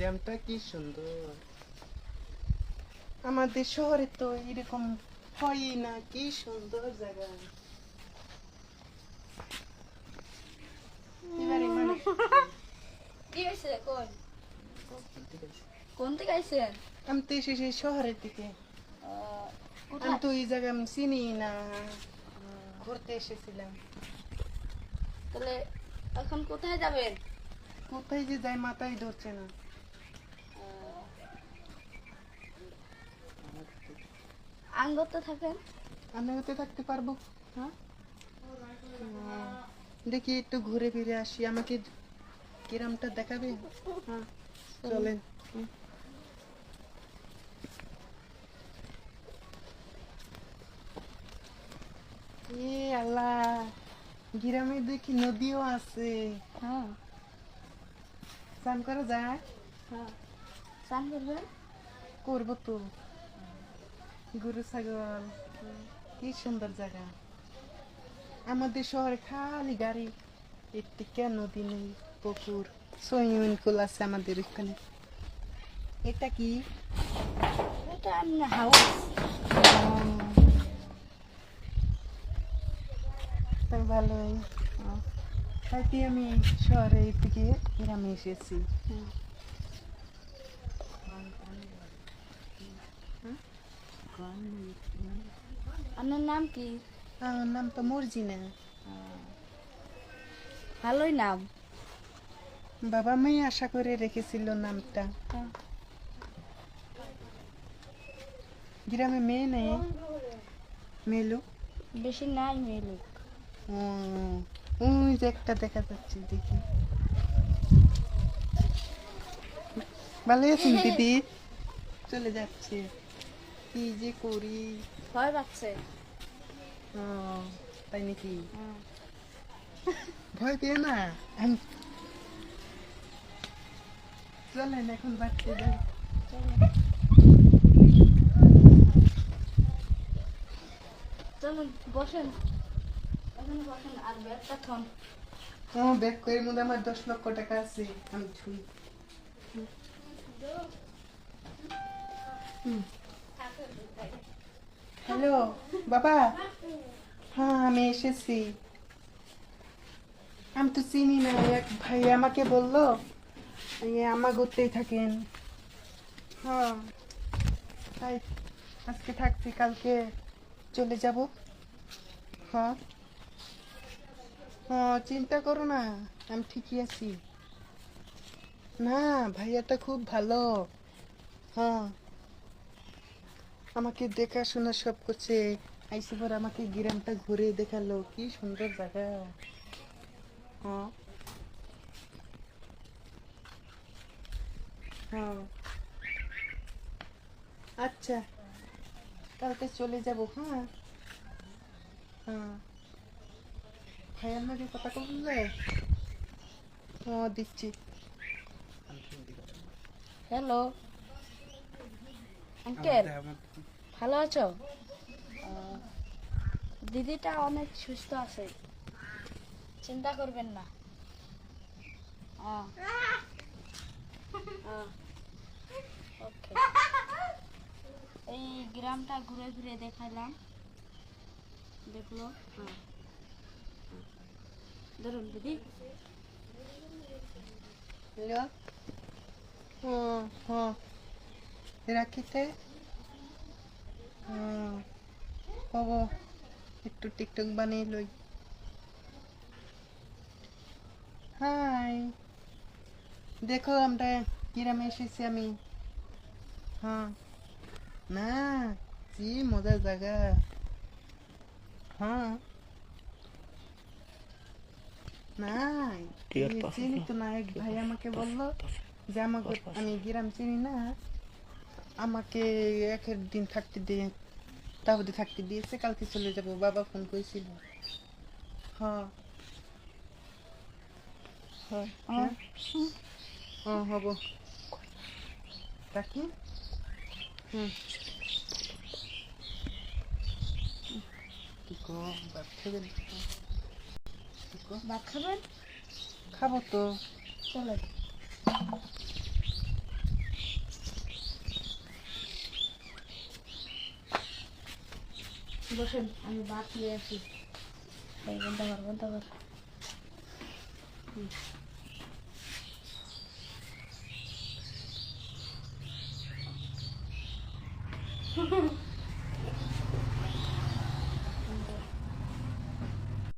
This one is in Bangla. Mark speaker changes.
Speaker 1: গ্রামটা কি সুন্দর। আমাদের শহরে তো এরকম হয় না। কি সুন্দর জায়গা। এবারে মানে
Speaker 2: কি হয়েছে কোন থেকে আইছেন?
Speaker 1: আমি তো এসেছি শহরের দিকে। আমি
Speaker 2: কোথায়?
Speaker 1: তো এই জায়গা আমি চিনি না, ঘুরতে এসেছিলাম।
Speaker 2: তাহলে এখন কোথায় যাবেন?
Speaker 1: কোথায় যে যাই মাথায় ধরছে না।
Speaker 2: আঙ্গতে থাকেন?
Speaker 1: আমি ওতে থাকতে পারবো? হ্যাঁ, দেখি একটু ঘুরে ফিরে আসি। আমাকে গ্রামটা দেখাবে? হ্যাঁ, চলেন। এ আল্লাহ, গ্রামে দেখি নদীও আছে।
Speaker 2: হ্যাঁ
Speaker 1: স্নান করা যায়?
Speaker 2: হ্যাঁ, স্নান করবেন?
Speaker 1: করবো তো। গরু ছাগল, কি সুন্দর জায়গা। আমাদের শহরে খালি গাড়ি, একটি কেন নদী নেই, পুকুর, সুইমিং পুল আছে আমাদের এখানে। এটা কি?
Speaker 2: এটা এমনি হাউস।
Speaker 1: তাই ভালোই। তাই আমি শহরে থেকে গ্রামে এসেছি।
Speaker 2: আপনার নাম কি?
Speaker 1: আমার নাম তো মর্জিনা।
Speaker 2: ভালোই নাম।
Speaker 1: বাবা মাই আশা করে রেখেছিল নামটা। গ্রামে মেয়ে নেই, মেয়ে লোক
Speaker 2: বেশি নাই মেয়ে লোক।
Speaker 1: ওই যে একটা দেখা যাচ্ছে, দেখি। ভালো আছেন দিদি? চলে যাচ্ছে। কি যে করি।
Speaker 2: ভয় পাচ্ছে।
Speaker 1: তাই নাকি? ভয় পেয়ে না। আমি চলেন এখন বাড়তে যাই।
Speaker 2: চলুন বসেন, এখানে বসেন আর ব্যাগটা থন।
Speaker 1: ব্যাগ করে মধ্যে আমার 10 লক্ষ টাকা আছে, আমি ছুঁই। হ্যালো বাবা। হ্যাঁ, আমি এসেছি। আমি তো চিনি না, এক ভাই আমাকে বললো আমা ঘুরতেই থাকেন। হ্যাঁ, তাই আজকে থাকছি, কালকে চলে যাব। হ্যাঁ হ্যাঁ, চিন্তা করো না, আমি ঠিকই আছি। না, ভাইয়াটা খুব ভালো। হ্যাঁ, আমাকে দেখাশোনা সব করছে। আইসি পর আমাকে গ্রামটা ঘুরে দেখালো, কি সুন্দর জায়গা। হ্যাঁ হ্যাঁ, আচ্ছা, কালকে চলে যাব। হ্যাঁ হ্যাঁ, ভাইয়ার নাকি কথা বললে? হ্যাঁ, দিচ্ছি।
Speaker 2: হ্যালো আঙ্কেল, ভালো আছো? দিদিটা অনেক সুস্থ আছে, চিন্তা করবেন না। ওকে, এই গ্রামটা ঘুরে ঘুরে দেখাইলাম, দেখলো। ধরুন দিদি।
Speaker 1: হ্যালো, হ্যাঁ হ্যাঁ, রাখিতে। হ্যাঁ, হব, একটু টিকটক বানিয়ে লই। হাই, দেখো আমরা গ্রামে এসেছি আমি। হ্যাঁ, না, কি মজার জায়গা। হ্যাঁ, না, চিনি তো না। এক ভাই আমাকে বললো যে আমাকে, আমি গ্রাম চিনি না, আমাকে এক দিন থাকতে দিয়ে, তাবুতে থাকতে দিয়েছে, কালকে চলে যাব। বাবা ফোন করেছিল। হ্যাঁ হ্যাঁ, হব, রাখি। হুম, কি গো, ভাত খাবেন?
Speaker 2: ভাত খাবেন?
Speaker 1: খাবো তো।
Speaker 2: চলেন।
Speaker 1: বসেন, আমি ভাত নিয়ে আসি।
Speaker 2: এই বন্ধ কর, বন্ধ কর।